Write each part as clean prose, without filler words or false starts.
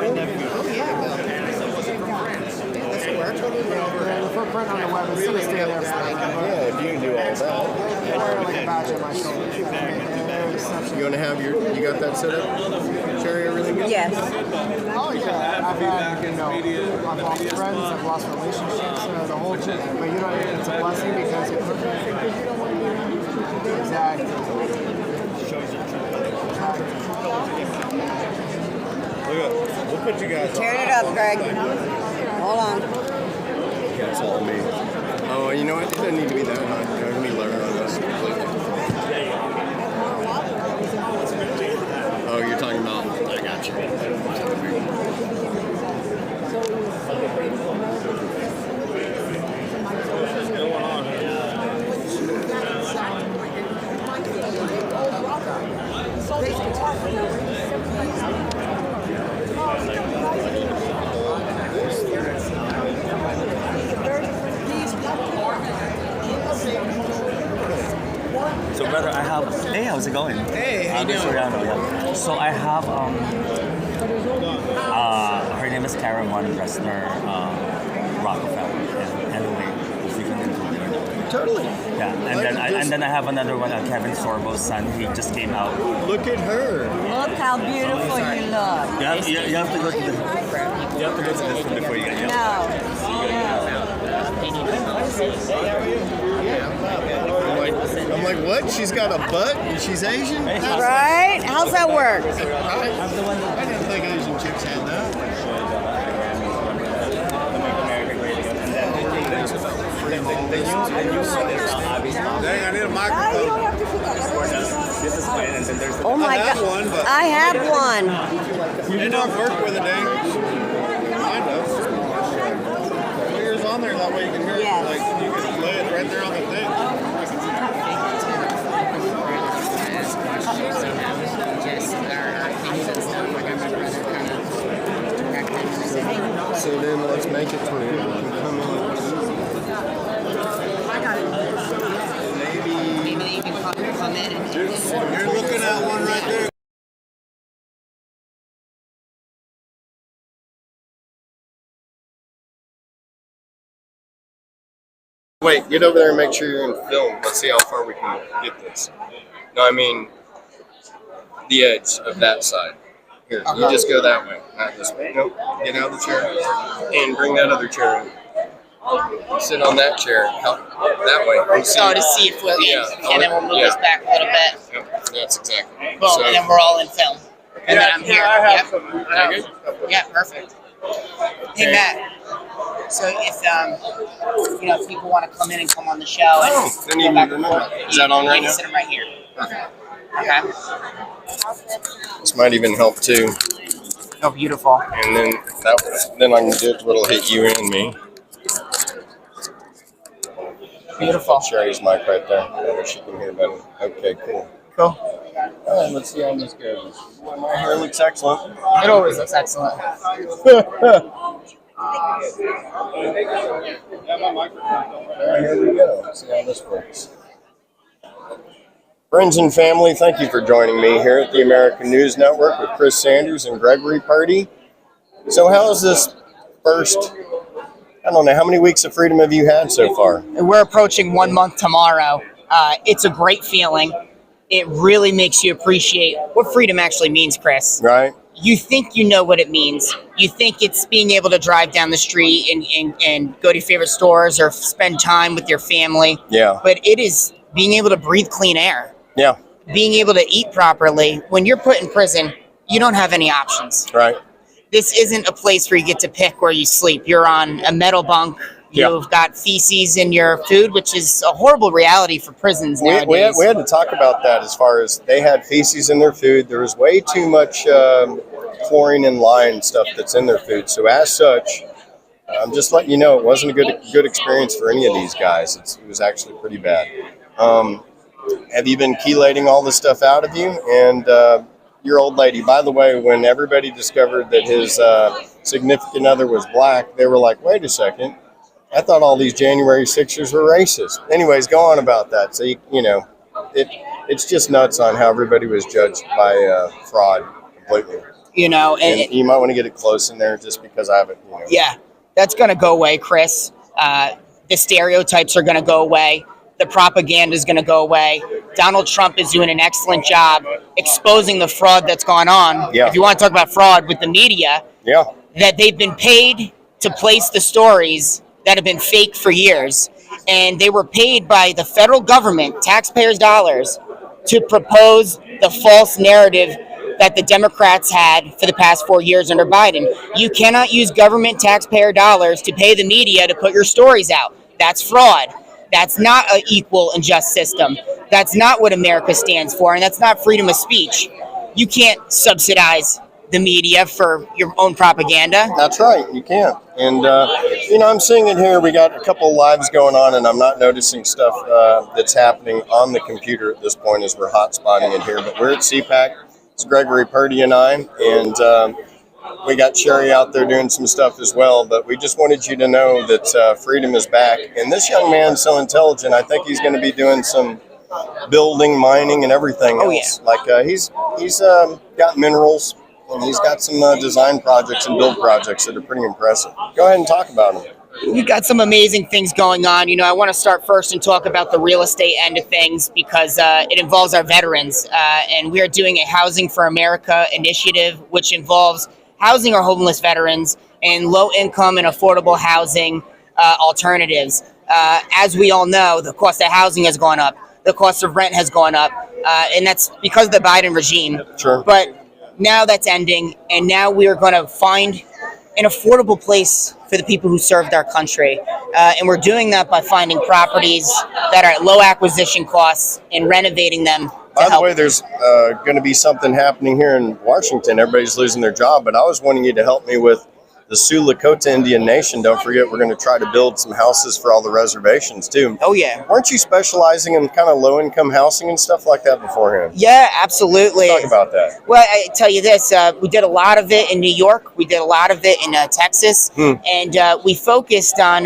The footprint on the web is still stay there. Yeah, if you can do all that. I wear like a badge on my shoulder. You want to have your, you got that set up? Cherry, everything good? Yes. Oh yeah, I've had, I've lost friends, I've lost relationships, the whole shit. But it's a blessing because it exactly. We'll put you guys Tearing it up, Greg. Hold on. That's all me. Oh, you know what? It doesn't need to be that high. Let me learn on this completely. Oh, you're talking about, I got you. So, brother, I have. Hey, how's it going? Hey, how you doing? Yeah. So I have her name is Karen Von Bressner Rockefeller. Anyway, if you can include her. Totally. Yeah, and then I have another one, Kevin Sorbo's son. He just came out. Look at her. Look how beautiful you look. You have to go to this. You have to go to this one before you get here. No. I'm like, what? She's got a butt and she's Asian? Right? How's that work? I didn't think Asian chicks had that. Dang, I need a microphone. Oh my God. One, but I have one. you don't work with it, Dang. Kind of. Put yours on there, that way you can hear Yes. it. Like, you can lay it right there on the thing. So then let's make it through. Come in. Maybe they even come in and You're looking at one right there. Wait, get over there and make sure you're in film. Let's see how far we can get this. No, I mean the edge of that side. Here, you just go that way, not this way. Nope. Get out of the chair and bring that other chair in. Sit on that chair. That way. so to see if we'll and then we'll move this back a little bit. Yep, that's exactly. Boom, and then we're all in film. And then I'm here. Yep. Good? Yeah, perfect. Hey Matt. So if if people want to come in and come on the show and then you back can and forth, is that on right now? Sit them right here. Okay. This might even help too. Oh, beautiful. And then I can do it where it'll hit you and me. Beautiful. Sherry's mic right there. She can hear better. Okay, cool. Cool. All right, let's see how this goes. Well, my hair looks excellent. It always looks excellent. All right, here we go. Let's see how this works. Friends and family, thank you for joining me here at the American News Network with Chris Sanders and Gregory Purdy. So how is this first, I don't know, how many weeks of freedom have you had so far? We're approaching 1 month tomorrow. It's a great feeling. It really makes you appreciate what freedom actually means, Chris. Right? You think you know what it means. You think it's being able to drive down the street and go to your favorite stores or spend time with your family. Yeah. But it is being able to breathe clean air. Yeah. Being able to eat properly. When you're put in prison, you don't have any options. Right. This isn't a place where you get to pick where you sleep. You're on a metal bunk. You've got feces in your food, which is a horrible reality for prisons nowadays. We had to talk about that as far as they had feces in their food. There was way too much chlorine and lime stuff that's in their food. So as such, I'm just letting you know, it wasn't a good experience for any of these guys. It was actually pretty bad. Have you been chelating all this stuff out of you? And your old lady, by the way, when everybody discovered that his significant other was black, they were like, wait a second. I thought all these January 6ers were racist. Anyways, go on about that. So, it's just nuts on how everybody was judged by fraud completely. You know, And you might want to get it close in there just because I haven't. You know. yeah, that's going to go away, Chris. The stereotypes are going to go away. The propaganda is going to go away. Donald Trump is doing an excellent job exposing the fraud that's gone on. Yeah. If you want to talk about fraud with the media, Yeah. that they've been paid to place the stories that have been fake for years. And they were paid by the federal government, taxpayers' dollars, to propose the false narrative that the Democrats had for the past 4 years under Biden. You cannot use government taxpayer dollars to pay the media to put your stories out. That's fraud. That's not an equal and just system. That's not what America stands for, and that's not freedom of speech. You can't subsidize the media for your own propaganda. That's right. You can't. And, I'm seeing it here. We got a couple lives going on, and I'm not noticing stuff that's happening on the computer at this point as we're hotspotting it here. But we're at Cpac. It's Gregory Purdy and I, and we got Sherry out there doing some stuff as well. But we just wanted you to know that freedom is back. And this young man's so intelligent. I think he's going to be doing some building, mining, and everything else. Yeah. Like he's got minerals. And he's got some design projects and build projects that are pretty impressive. Go ahead and talk about them. We've got some amazing things going on. I want to start first and talk about the real estate end of things because it involves our veterans. And we are doing a Housing for America initiative, which involves housing our homeless veterans and low-income and affordable housing alternatives. As we all know, the cost of housing has gone up. The cost of rent has gone up. And that's because of the Biden regime. Sure. But now that's ending, and now we are going to find an affordable place for the people who served our country. And we're doing that by finding properties that are at low acquisition costs and renovating them. By the way, there's going to be something happening here in Washington. Everybody's losing their job, but I was wanting you to help me with the Sioux Lakota Indian Nation. Don't forget, we're going to try to build some houses for all the reservations, too. Oh, yeah. Weren't you specializing in kind of low-income housing and stuff like that beforehand? Yeah, absolutely. Let's talk about that. Well, I tell you this, we did a lot of it in New York. We did a lot of it in Texas. And we focused on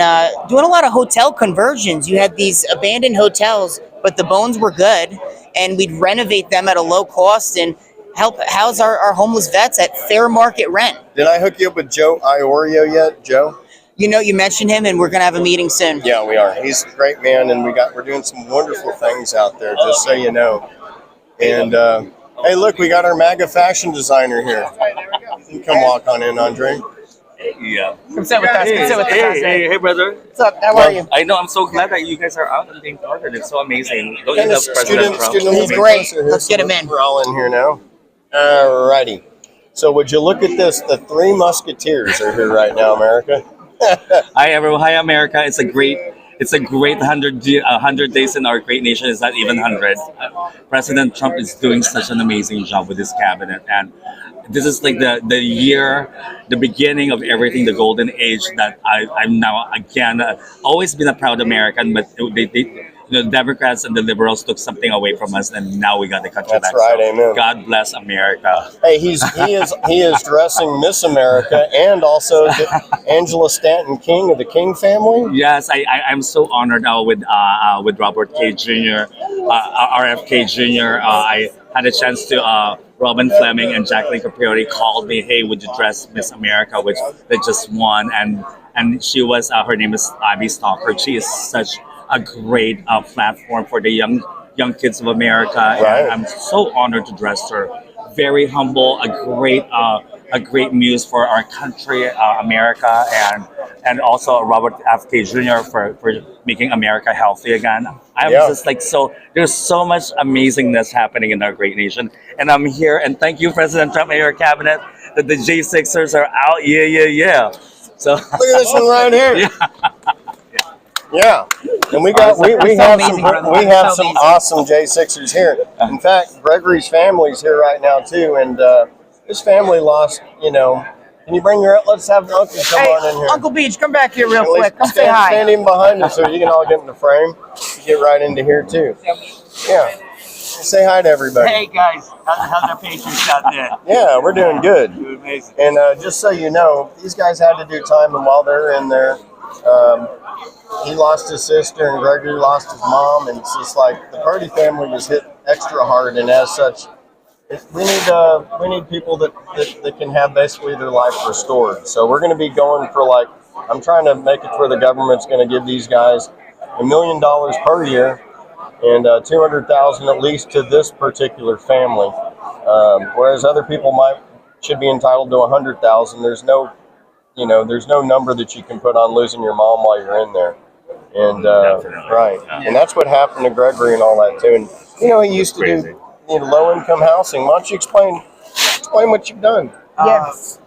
doing a lot of hotel conversions. You had these abandoned hotels, but the bones were good. And we'd renovate them at a low cost and help house our homeless vets at fair market rent. Did I hook you up with Joe Iorio yet, Joe? You mentioned him, and we're going to have a meeting soon. Yeah, we are. He's a great man, and we're doing some wonderful things out there, just so you know. And hey, look, we got our MAGA fashion designer here. You come walk on in, Andre. Yeah. Come sit with us. Come sit with us. Hey, brother. What's up? How are you? I know. I'm so glad that you guys are out and being part of it. It's so amazing. Don't you love President Trump? He's great. Let's get him in. We're all in here now. Alrighty. So would you look at this? The Three Musketeers are here right now, America. Hi, everyone. Hi, America. It's a great 100 days in our great nation. It's not even 100. President Trump is doing such an amazing job with his cabinet, and this is like the year, the beginning of everything, the golden age that I'm now again always been a proud American, but the Democrats and the liberals took something away from us, and now we got the country back. That's right, amen. God bless America. Hey, he is dressing Miss America and also Angela Stanton King of the King family. Yes, I'm so honored now with Robert K. Jr., RFK Jr. I had a chance to Robin Fleming and Jacqueline Patriotic called me, hey, would you dress Miss America, which they just won, and she was her name is Abby Stalker. She is such a great platform for the young kids of America, Right. and I'm so honored to dress her. Very humble, a great muse for our country, America, and also Robert F. K. Jr. for making America healthy again. I was just like, so there's so much amazingness happening in our great nation, and I'm here. And thank you, President Trump and your cabinet, that the J6ers are out. Yeah. So Look at this one right here. Yeah, and we have some awesome J6ers here. In fact, Gregory's family's here right now too, and his family lost. Can you bring let's have the uncle come on in here. Uncle Beach, come back here real At least quick. Come say hi. Stand in behind him so you can all get in the frame. Get right into here too. Yeah, say hi to everybody. hey guys, how's our patients out there? Yeah, we're doing good. Amazing. And just so you know, these guys had to do time, and while they're in there, he lost his sister, and Gregory lost his mom, and it's just like the Purdy family was hit extra hard, and as such, we need people that can have basically their life restored. So we're going to be going for like, I'm trying to make it to where the government's going to give these guys $1 million per year and 200,000 at least to this particular family. Whereas other people should be entitled to 100,000. There's no number that you can put on losing your mom while you're in there. And right, and that's what happened to Gregory and all that too. And he used to do low income housing. Why don't you explain what you've done? Yes.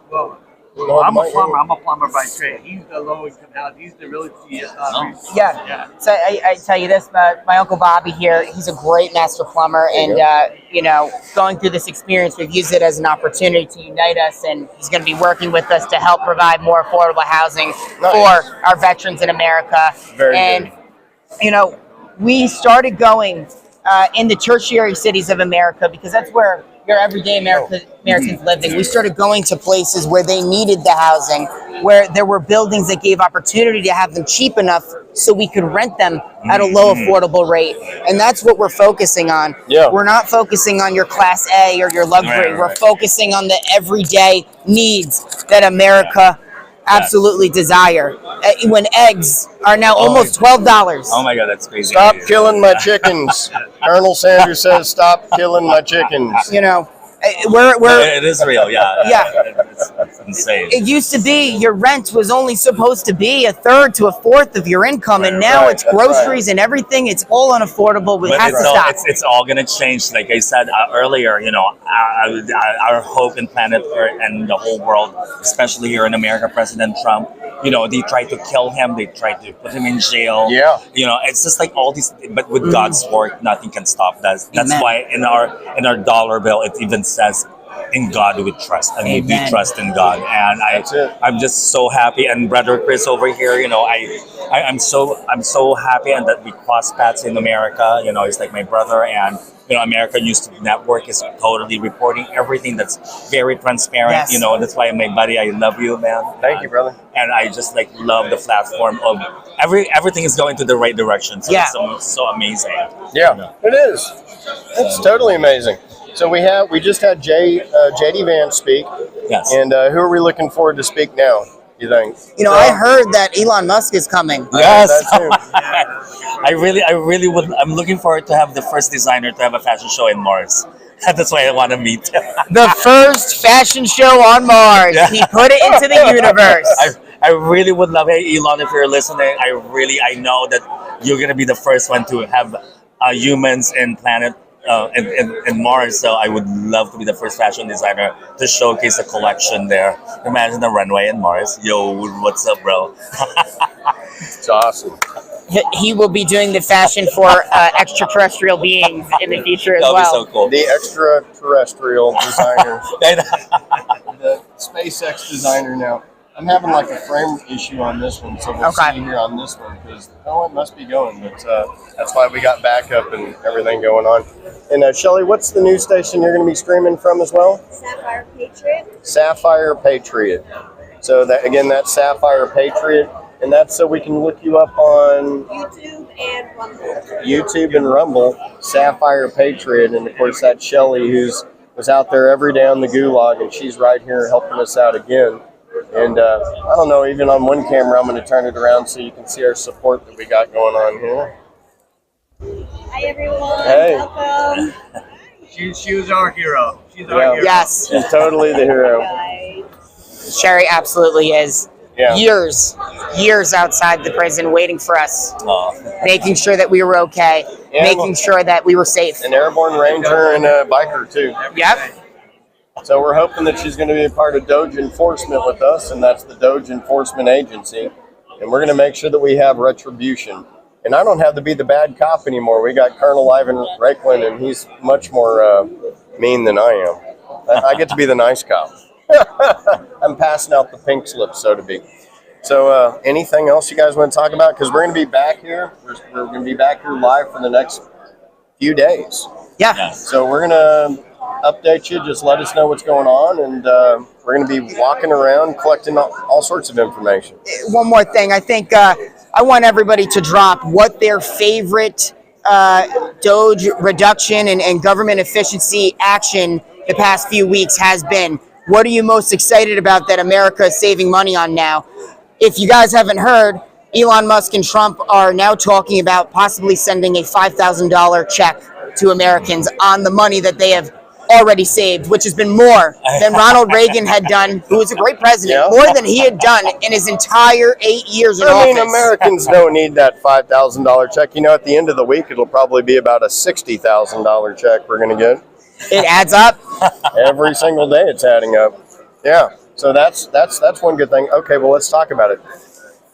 Well, I'm a plumber. I'm a plumber by trade. He's the low income house. He's the really Yeah. So I tell you this, my Uncle Bobby here, he's a great master plumber. And, going through this experience, we've used it as an opportunity to unite us. And he's going to be working with us to help provide more affordable housing for our veterans in America. Very good. We started going in the tertiary cities of America because that's where your everyday Americans living. We started going to places where they needed the housing, where there were buildings that gave opportunity to have them cheap enough so we could rent them at a low affordable rate. And that's what we're focusing on. Yeah. We're not focusing on your class A or your luxury. Right. We're focusing on the everyday needs that America absolutely desire. When eggs are now almost $12. Oh my God, that's crazy. Stop killing my chickens. Colonel Sanders says, "Stop killing my chickens." It is real, yeah. It's insane. It used to be your rent was only supposed to be a third to a fourth of your income, and now it's groceries and everything. It's all unaffordable. We have to stop. It's all gonna change. Like I said earlier, our hope in planet Earth and the whole world, especially here in America, President Trump. They tried to kill him. They tried to put him in jail. Yeah. It's just like all these. But with God's work, nothing can stop that. That's Amen. why in our dollar bill, it even says, "In God we trust," and we do trust in God. And I'm just so happy. And Brother Chris over here, I'm so happy, and that we cross paths in America. He's like my brother, and American News Network is totally reporting everything that's very transparent. Yes. That's why my buddy, I love you, man. Thank you, brother. And I just love the platform of everything is going to the right direction. So it's so amazing. Yeah, it is. It's totally amazing. So we just had JD Vance speak. Yes. And who are we looking forward to speak now, you think? I heard that Elon Musk is coming. Yes. That too. I really would. I'm looking forward to have the first designer to have a fashion show in Mars. That's why I want to meet him. The first fashion show on Mars. Yeah. He put it into the universe. I really would love. Hey, Elon, if you're listening, I know that you're gonna be the first one to have humans in planet. In Mars, so I would love to be the first fashion designer to showcase a collection there. Imagine the runway in Mars. Yo, what's up, bro? It's awesome. He will be doing the fashion for extraterrestrial beings in the future as That'll well. be so cool. The extraterrestrial designer, the SpaceX designer now. I'm having like a frame issue on this one, so we'll see here on this one because it must be going. But that's why we got backup and everything going on. And Shelly, what's the news station you're going to be streaming from as well? Sapphire Patriot. Sapphire Patriot. So that's Sapphire Patriot, and that's so we can look you up on YouTube and Rumble. YouTube and Rumble, Sapphire Patriot, and of course that's Shelly who's was out there every day on the gulag, and she's right here helping us out again. And I don't know, even on one camera, I'm going to turn it around so you can see our support that we got going on here. Hi everyone. Hey. Welcome. She was our hero. She's our hero. Yes, She's totally the hero. Guys. Sherry absolutely is. Yeah. Years outside the prison waiting for us, Oh. making sure that we were okay, Yeah. making sure that we were safe. An airborne ranger and a biker, too. Yep. So we're hoping that she's going to be a part of Doge Enforcement with us, and that's the Doge Enforcement Agency. And we're going to make sure that we have retribution. And I don't have to be the bad cop anymore. We got Colonel Ivan Reichland, and he's much more mean than I am. I get to be the nice cop. I'm passing out the pink slip, so to be. So anything else you guys want to talk about? Because we're going to be back here. We're going to be back here live for the next few days. Yeah. So we're going to update you. Just let us know what's going on. And we're going to be walking around collecting all sorts of information. One more thing. I think I want everybody to drop what their favorite Doge reduction and government efficiency action the past few weeks has been, what are you most excited about that America is saving money on now? If you guys haven't heard, Elon Musk and Trump are now talking about possibly sending a $5,000 check to Americans on the money that they have already saved, which has been more than Ronald Reagan had done, who was a great president, more than he had done in his entire 8 years in I mean, office. Americans don't need that $5,000 check. You know, at the end of the week, it'll probably be about a $60,000 check we're going to get. It adds up. Every single day it's adding up. Yeah. So that's one good thing. Okay, well, let's talk about it.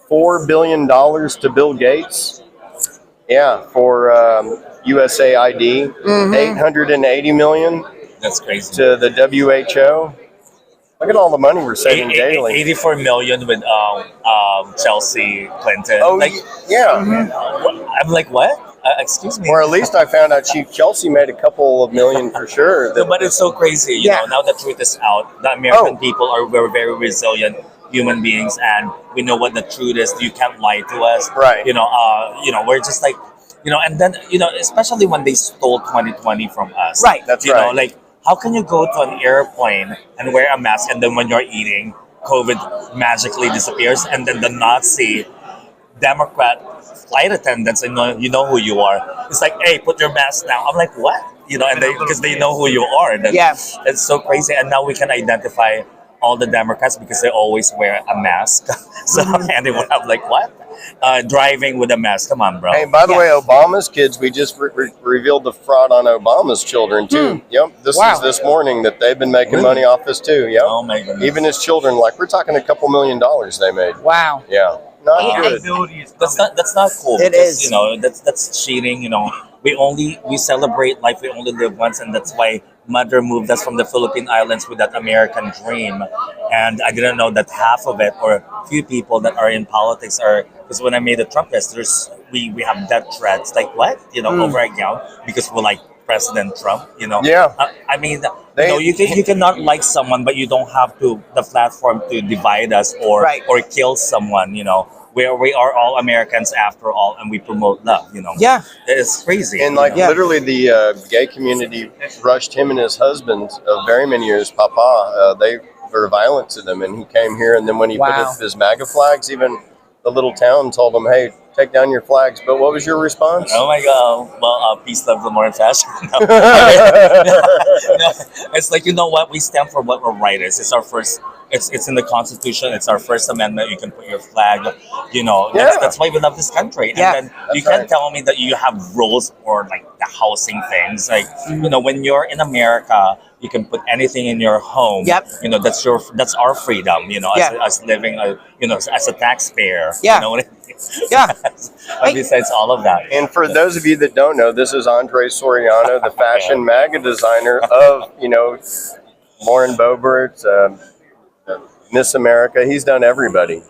$4 billion to Bill Gates. Yeah, for USAID. $880 million That's crazy. to the WHO. Look at all the money we're saving daily. 84 million with Chelsea Clinton. Oh, like, yeah. I'm like, what? Excuse me. Or at least I found out Chelsea made a couple of million for sure. No, but it's so crazy. You know, now the truth is out. The American people are very, very resilient human beings, and we know what the truth is. You can't lie to us. Right. We're just like, and then, especially when they stole 2020 from us. Right. That's you right. know, like, how can you go to an airplane and wear a mask, and then when you're eating, COVID magically disappears, and then the Nazi Democrat flight attendants, and you know who you are. It's like, hey, put your mask down. I'm like, what? And because they know who you are. And it's so crazy. And now we can identify all the Democrats because they always wear a mask. So and they would have like, what? Driving with a mask. Come on, bro. Hey, by the way, Obama's kids, we just revealed the fraud on Obama's children, too. Yep. This is this morning that they've been making money off this, too. Yep. Oh, my goodness. Even his children, like, we're talking a couple $1 million they made. Wow. Yeah. Not good. That's not cool. It because, is. That's cheating. We celebrate life. We only live once, and that's why Mother moved us from the Philippine Islands with that American dream. And I didn't know that half of it, or a few people that are in politics, are because when I made the Trump list, we have death threats. Like what? Over again because we're like President Trump. Yeah. I mean, you cannot like someone, but you don't have the platform to divide us or kill someone. Where we are all Americans after all, and we promote love. Yeah. It's crazy. And literally the gay community rushed him and his husband of very many years, Papa. They were violent to them, and he came here, and then when he put up his MAGA flags, even the little town told him, hey, take down your flags. But what was your response? Oh my God. Well, peace, love, glamour, and fashion. No. It's like, you know what? We stand for what we're writers. It's our first, it's in the Constitution. It's our First Amendment. You can put your flag, that's why we love this country. And then you can't tell me that you have rules or like the housing things. Like, when you're in America, you can put anything in your home. Yep. That's our freedom, as living, as a taxpayer. Yeah. You know what I mean? Yeah. Besides all of that. And for those of you that don't know, this is Andre Soriano, the fashion MAGA designer of, Lauren Boebert, Miss America. He's done everybody.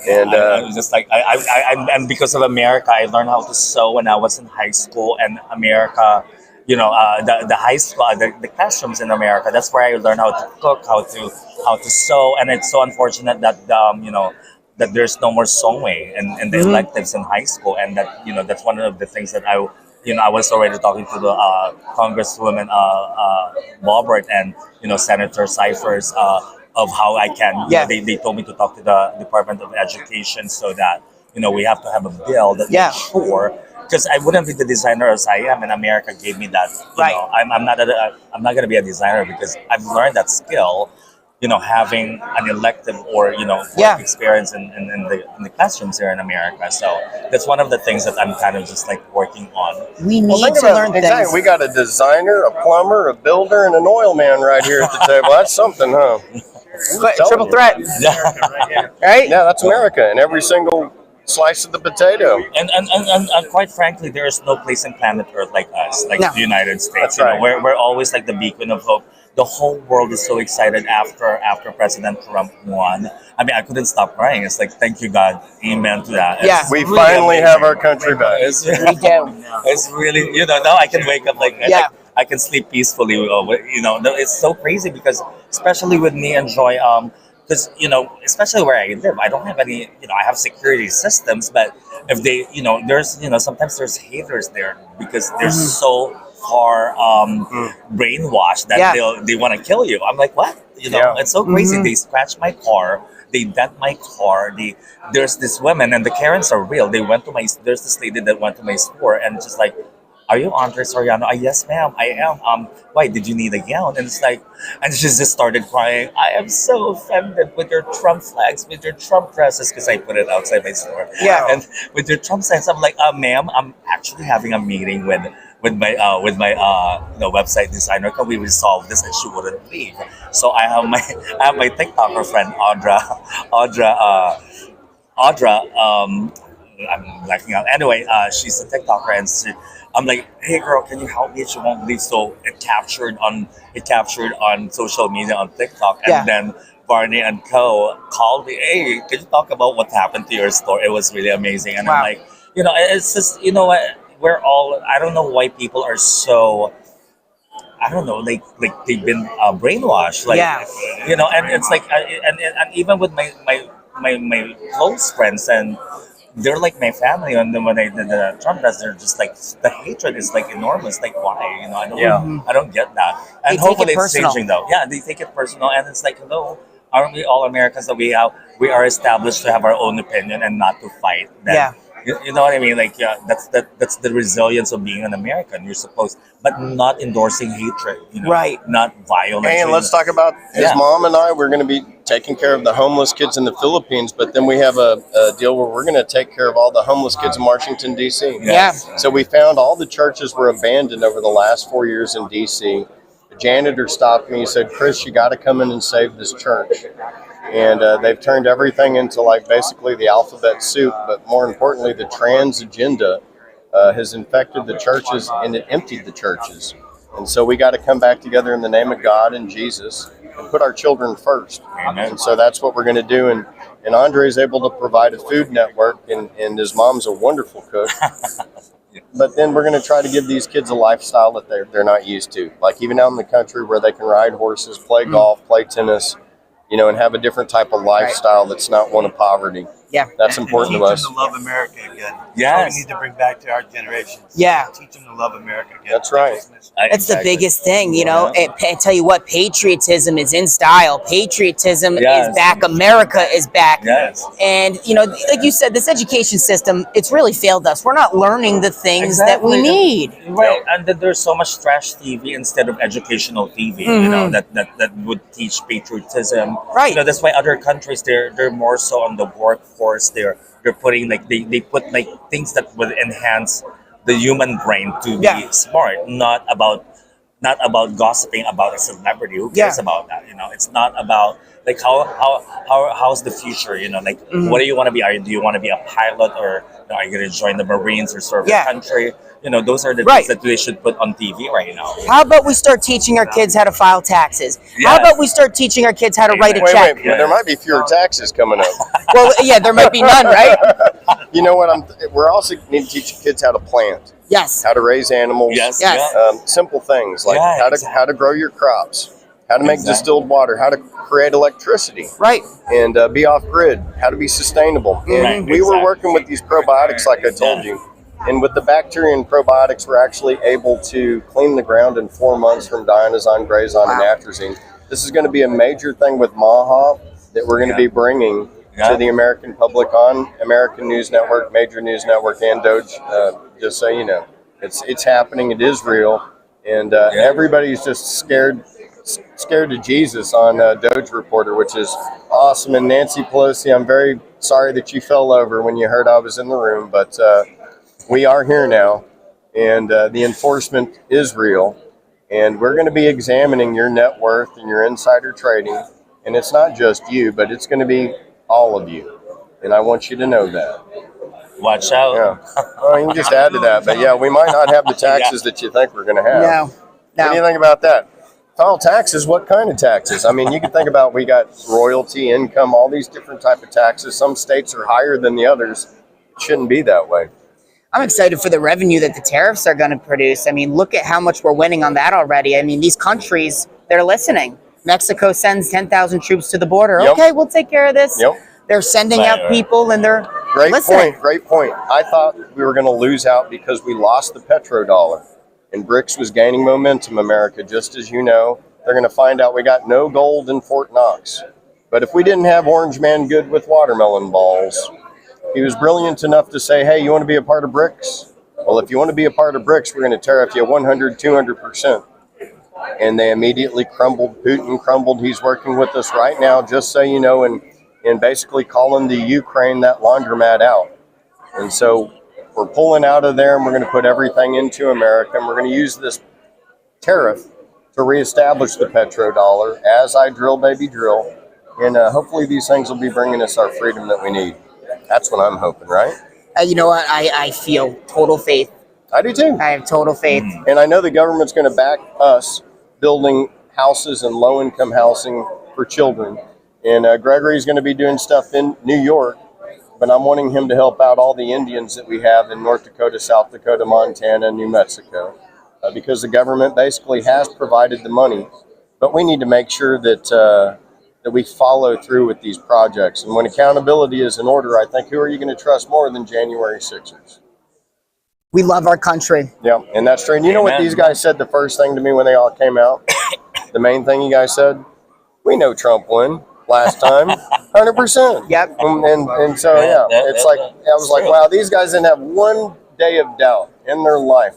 And I was just like, and because of America, I learned how to sew when I was in high school. And America, the high school, the classrooms in America, that's where I learned how to cook, how to sew. And it's so unfortunate that that there's no more sewing and the electives in high school, and that that's one of the things that I was already talking to the Congresswoman Boebert and Senator Cyphers of how I can. They told me to talk to the Department of Education so that we have to have a bill that makes sure. Because I wouldn't be the designer as I am, and America gave me that. I'm not going to be a designer because I've learned that skill. Having an elective or work experience in the classrooms here in America. So that's one of the things that I'm kind of just like working on. We need to learn things. We got a designer, a plumber, a builder, and an oil man right here at the table. That's something, huh? Triple threat. Right? Yeah, that's America, and every single slice of the potato. And quite frankly, there is no place in planet Earth like us, like the United States. That's right. We're always like the beacon of hope. The whole world is so excited after President Trump won. I mean, I couldn't stop crying. It's like, thank you, God. Amen to that. It's we really finally amazing. have our country back. We do. It's really, now I can wake up like I can sleep peacefully. It's so crazy because, especially with me and Joy, because especially where I live, I don't have any. I have security systems, but if they, there's, sometimes there's haters there because they're so car brainwashed that they want to kill you. I'm like, what? You know, it's so crazy. They scratched my car. They dent my car. There's this woman, and the Karens are real. They went to there's this lady that went to my store and just like, are you Andre Soriano? Yes, ma'am, I am. Why, did you need a gown? And it's like, and she just started crying. I am so offended with your Trump flags, with your Trump dresses, because I put it outside my store. Yeah. And with your Trump flags, I'm like, ma'am, I'm actually having a meeting with my website designer. Can we resolve this? And she wouldn't leave. So I have my TikToker friend Audra. I'm blacking out. Anyway, she's a TikToker, and I'm like, hey girl, can you help me? She won't leave. So it captured on social media on TikTok, and then Barney and Co called me. Hey, can you talk about what happened to your store? It was really amazing, and I'm like, it's just what. We're all. I don't know why people are so. I don't know, like they've been brainwashed, and it's like, and even with my close friends, and they're like my family. And then when I did the Trump test, they're just like, the hatred is like enormous. Like, why? I don't get that. And hopefully it's changing though. Yeah, they take it personal, and it's like, hello, aren't we all Americans that we are established to have our own opinion and not to fight? You know what I mean? Like, that's the resilience of being an American. You're supposed, but not endorsing hatred. Not violence. Hey, and let's talk about his mom and I. We're going to be taking care of the homeless kids in the Philippines, but then we have a deal where we're going to take care of all the homeless kids in Washington, D.C. So we found all the churches were abandoned over the last 4 years in D.C. The janitor stopped me. He said, Chris, you got to come in and save this church. And they've turned everything into like basically the alphabet soup, but more importantly, the trans agenda has infected the churches, and it emptied the churches. And so we got to come back together in the name of God and Jesus and put our children first. Amen. And so that's what we're going to do. And Andre is able to provide a food network, and his mom's a wonderful cook. But then we're going to try to give these kids a lifestyle that they're not used to. Like even out in the country where they can ride horses, play golf, play tennis, and have a different type of lifestyle that's not one of poverty. Yeah. That's important to us. Teach them to love America again. Yes. That's what we need to bring back to our generations. Yeah. Teach them to love America again. That's right. That's the biggest thing, I tell you what, patriotism is in style. Patriotism is back. America is back. Yes. And, like you said, this education system, it's really failed us. We're not learning the things that we need. Right. And then there's so much trash TV instead of educational TV, that would teach patriotism. Right. That's why other countries, they're more so on the workforce. They're putting like, they put like things that would enhance the human brain to be smart, not about gossiping about a celebrity. Who cares about that? It's not about like how's the future. What do you want to be? Do you want to be a pilot, or are you going to join the Marines or serve your country? Those are the things that they should put on TV right now. How about we start teaching our kids how to file taxes? How about we start teaching our kids how to write a check? Wait, there might be fewer taxes coming up. Well, yeah, there might be none, right? You know what? We're also need to teach kids how to plant. Yes. How to raise animals. Yes. Simple things like how to grow your crops, how to make distilled water, how to create electricity. Right. And be off grid, how to be sustainable. And we were working with these probiotics, like I told you. And with the bacteria and probiotics, we're actually able to clean the ground in 4 months from diazine, grazine, and atrazine. This is going to be a major thing with MAHA that we're going to be bringing to the American public on American News Network, Major News Network, and Doge. Just so you know, it's happening. It is real, and everybody's just scared to Jesus on Doge Reporter, which is awesome. And Nancy Pelosi, I'm very sorry that you fell over when you heard I was in the room, but we are here now, and the enforcement is real, and we're going to be examining your net worth and your insider trading, and it's not just you, but it's going to be all of you, and I want you to know that. Watch out. Yeah. Well, you can just add to that, but we might not have the taxes that you think we're going to have. No. What do you think about that? File taxes, what kind of taxes? I mean, you can think about, we got royalty, income, all these different type of taxes. Some states are higher than the others. It shouldn't be that way. I'm excited for the revenue that the tariffs are going to produce. I mean, look at how much we're winning on that already. I mean, these countries, they're listening. Mexico sends 10,000 troops to the border. Yep. Okay, we'll take care of this. Yep. They're sending out people, and they're Great listening. point. I thought we were going to lose out because we lost the petrodollar. and BRICS was gaining momentum, America, just as you know. They're going to find out we got no gold in Fort Knox. But if we didn't have Orange Man good with watermelon balls, he was brilliant enough to say, hey, you want to be a part of BRICS? Well, if you want to be a part of BRICS, we're going to tariff you 100, 200%. And they immediately crumbled. Putin crumbled. He's working with us right now, just so you know, and basically calling the Ukraine that laundromat out. And so we're pulling out of there, and we're going to put everything into America, and we're going to use this tariff to reestablish the petrodollar as I drill, baby, drill. And hopefully these things will be bringing us our freedom that we need. That's what I'm hoping, right? You know what? I feel total faith. I do too. I have total faith. And I know the government's going to back us building houses and low-income housing for children. And Gregory's going to be doing stuff in New York, but I'm wanting him to help out all the Indians that we have in North Dakota, South Dakota, Montana, and New Mexico, because the government basically has provided the money. But we need to make sure that that we follow through with these projects. And when accountability is in order, I think, who are you going to trust more than January 6ers? We love our country. Yeah, and that's true. And you know what these guys said the first thing to me when they all came out? The main thing you guys said? We know Trump won last time, 100%. Yep. And so, yeah, it's like, I was like, wow, these guys didn't have one day of doubt in their life,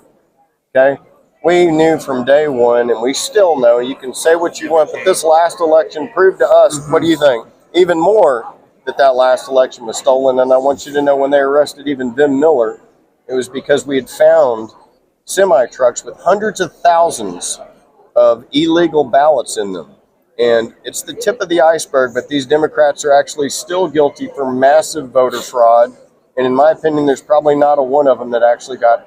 okay? We knew from day one, and we still know. You can say what you want, but this last election proved to us, what do you think? Even more that last election was stolen. And I want you to know, when they arrested even Vin Miller, it was because we had found semi-trucks with hundreds of thousands of illegal ballots in them. And it's the tip of the iceberg, but these Democrats are actually still guilty for massive voter fraud. And in my opinion, there's probably not a one of them that actually got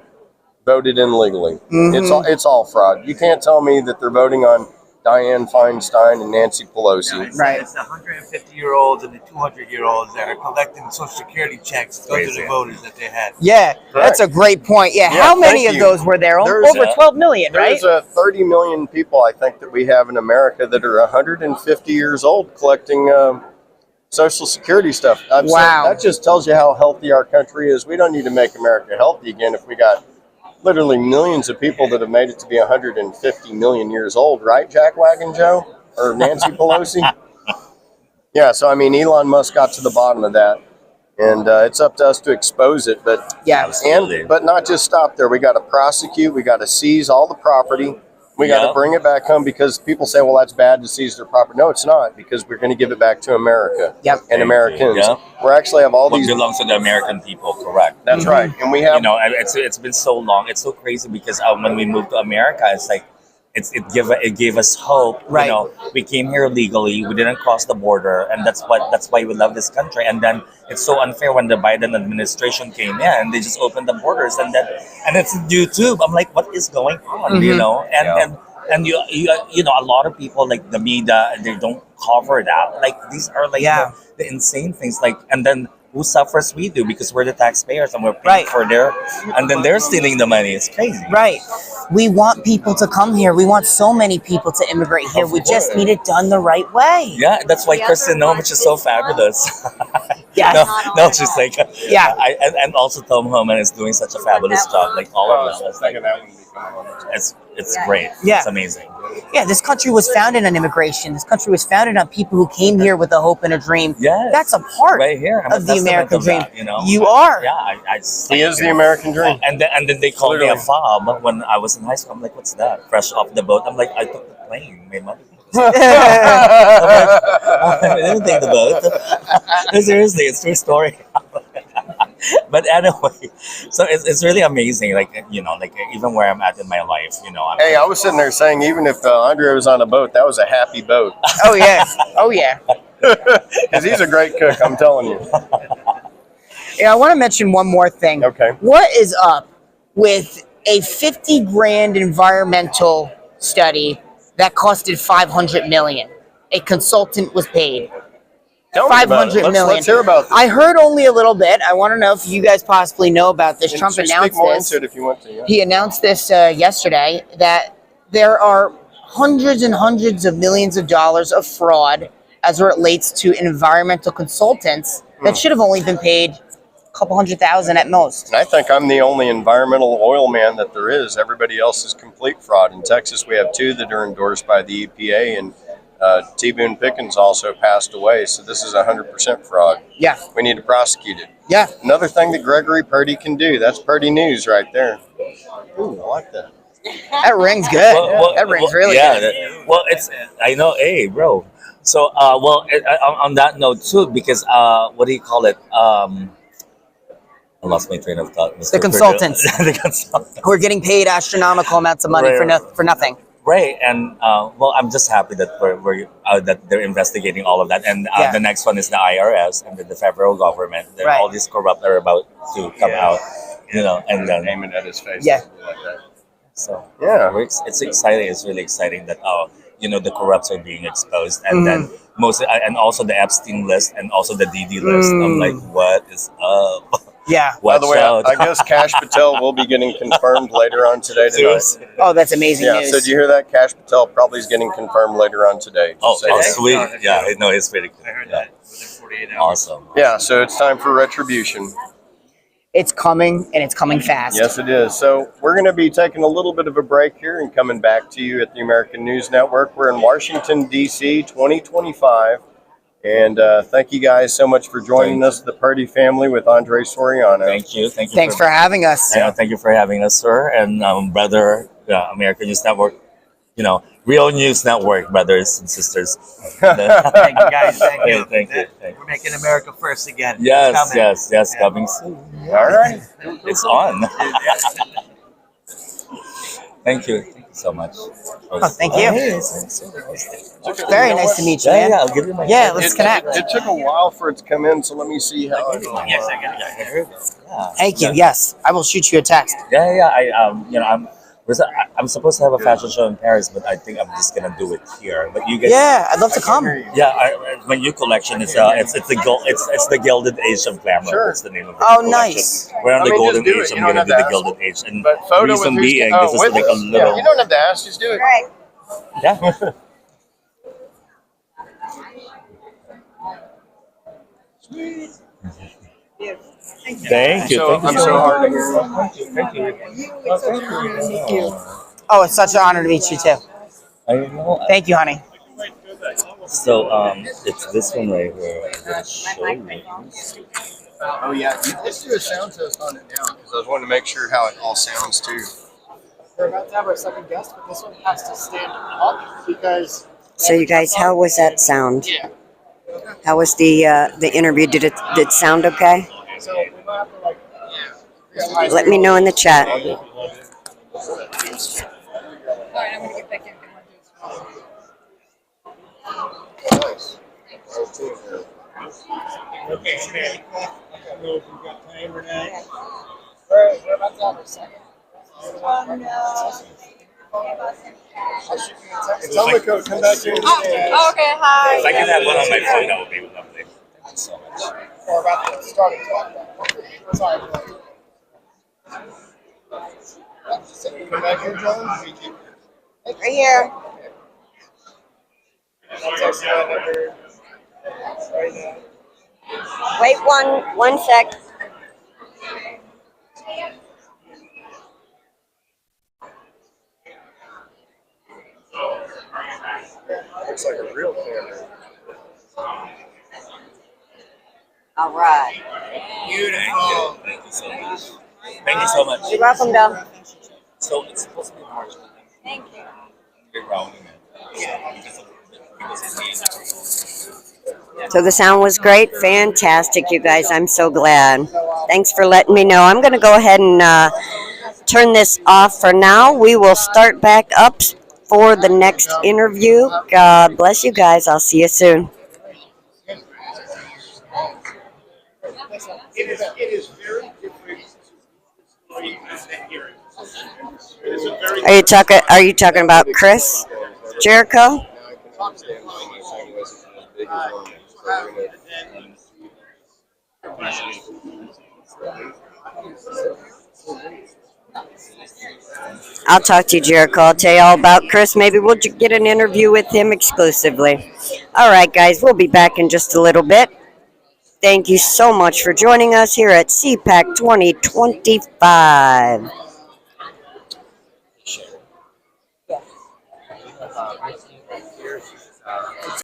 voted in legally. It's all fraud. You can't tell me that they're voting on Dianne Feinstein and Nancy Pelosi. Right. It's the 150-year-olds and the 200-year-olds that are collecting Social Security checks. Those are the voters that they had. Yeah, that's a great point. Yeah, how many of those were there? Over 12 million, right? There's 30 million people, I think, that we have in America that are 150 years old collecting Social Security stuff. Wow. That just tells you how healthy our country is. We don't need to make America healthy again if we got literally millions of people that have made it to be 150 million years old, right, Jack Wagon Joe? Or Nancy Pelosi? Yeah, so I mean, Elon Musk got to the bottom of that, and it's up to us to expose it. But yeah, but not just stop there. We got to prosecute. We got to seize all the property. We got to bring it back home, because people say, well, that's bad to seize their property. No, it's not, because we're going to give it back to America and Americans. We actually have all these. What belongs to the American people, correct? That's right. And we have. You know, it's been so long. It's so crazy because when we moved to America, it's like, it gave us hope. Right. You know, we came here legally. We didn't cross the border, and that's why we love this country. And then it's so unfair when the Biden administration came in. They just opened the borders, and it's YouTube. I'm like, what is going on? You know, and you know, a lot of people, like the media, they don't cover that. Like, these are like the insane things. Like, and then who suffers? We do, because we're the taxpayers and we're paying for and then they're stealing the money. It's crazy. Right. We want people to come here. We want so many people to immigrate here. We just need it done the right way. Yeah, that's why Kristen Novich is so fabulous. Yes. No, she's like, yeah. And also Tom Homan is doing such a fabulous job. Like, all of them. It's like, it's great. Yeah. It's amazing. Yeah, this country was founded on immigration. This country was founded on people who came here with a hope and a dream. Yes. That's a part right here. of the American dream. That, you know? You are. Yeah, he is the American dream. And then they called me a fob when I was in high school. I'm like, what's that? Fresh off the boat. I'm like, I took the plane. My mother. I didn't take the boat. Seriously, it's a true story. But anyway, so it's really amazing. Like, you know, like even where I'm at in my life, you know. Hey, I was sitting there saying, even if Andre was on a boat, that was a happy boat. Oh yeah, oh yeah. Because he's a great cook, I'm telling you. Yeah, I want to mention one more thing. Okay. What is up with a 50 grand environmental study that costed 500 million? A consultant was paid. 500 million. Let's hear about this. I heard only a little bit. I want to know if you guys possibly know about this. Trump announced speak more this. into it if you want to. Yeah. He announced this yesterday, that there are hundreds and hundreds of millions of dollars of fraud as it relates to environmental consultants that should have only been paid couple 100,000 at most. And I think I'm the only environmental oil man that there is. Everybody else is complete fraud. In Texas, we have 2 that are endorsed by the EPA, and T. Boone Pickens also passed away. So this is 100% fraud. Yeah. We need to prosecute it. Yeah. Another thing that Gregory Purdy can do. That's Purdy news right there. Ooh, I like that. That rings good. That rings really good. Well, it's I know, hey, bro. So, on that note too, because what do you call it? I lost my train of thought. Mr. The consultants. The consultants. We're getting paid astronomical amounts of money for nothing. Right, and I'm just happy that that they're investigating all of that, and the next one is the IRS and the federal government. Right. All these corrupt are about to come out, and then Name it at his face. Yeah. Like that. so Yeah. it's exciting. It's really exciting that the corrupts are being exposed, and then mostly and also the Epstein list and also the DD list. I'm like, what is up? Yeah. By the way, out. I guess Cash Patel will be getting confirmed later on today. Seriously? Oh, that's amazing Yeah, news. so did you hear that? Cash Patel probably is getting confirmed later on today. Oh, So- sweet. Yeah, I know it's pretty cool. I heard Yeah. that within 48 hours. Awesome. Yeah, so it's time for retribution. It's coming, and it's coming fast. Yes, it is. So we're going to be taking a little bit of a break here and coming back to you at the American News Network. We're in Washington, D.C., 2025. And thank you guys so much for joining us, the Purdy family with Andre Soriano. Thank you. Thanks for having us. Yeah, thank you for having us, sir, and brother, American News Network. Real news network, brothers and sisters. Thank you, guys. Thank you. Thank you. We're making America first again. It's Yes, coming. yes, coming soon. All right. It's on. Thank you so much. Oh, thank you. Very nice to meet you, man. Yeah, I'll give you my. Yeah, let's connect. It took a while for it to come in, so let me see how it Yes, I got it. Yeah. Thank you. Yes, I will shoot you a text. Yeah. I'm supposed to have a fashion show in Paris, but I think I'm just gonna do it here. But you guys, Yeah, I'd love to come. yeah. My new collection is it's the Gilded Age of Glamour. Sure. That's the name of it. Oh, nice. We're on I the mean, Golden just do Age. it. You I'm don't gonna have do to the ask. Gilded Age, and But photo reason with who's being, oh, this is with like a us. little. Yeah, you don't have to ask, just do it. Right. Thank you. So, Thank you I'm so so much. hard to hear. Oh, it's such an honor to meet you too. I know. Thank you, honey. So it's this one right here. I'm gonna show you. Oh, yeah. Let's do a sound test on it now because I was wanting to make sure how it all sounds too. We're about to have our second guest, but this one has to stand up because. So you guys, how was that sound? Yeah. How was the interview? Did it sound okay? So we might have to yeah. Let me know in the chat. Nice. We're about to have our second. Tell the code, come back here. Oh, okay, hi. If I can have one on my phone, that would be lovely. Thank you so much. We're about to start it. Sorry. Come back here, John. Right here. I'll text you my number right now. Wait one sec. Looks like a real camera. All right. Beautiful. Thank you so much. Thank you so much. You're welcome, Dom. So it's supposed to be March. Thank you. Big round, man. So the sound was great, fantastic, you guys. I'm so glad. Thanks for letting me know. I'm going to go ahead and turn this off for now. We will start back up for the next interview. God bless you guys. I'll see you soon. It is very different. Are you talking about Chris Jericho? I'll talk to you, Jericho. I'll tell you all about Chris. Maybe we'll get an interview with him exclusively. All right, guys, we'll be back in just a little bit. thank you so much for joining us here at Cpac 2025.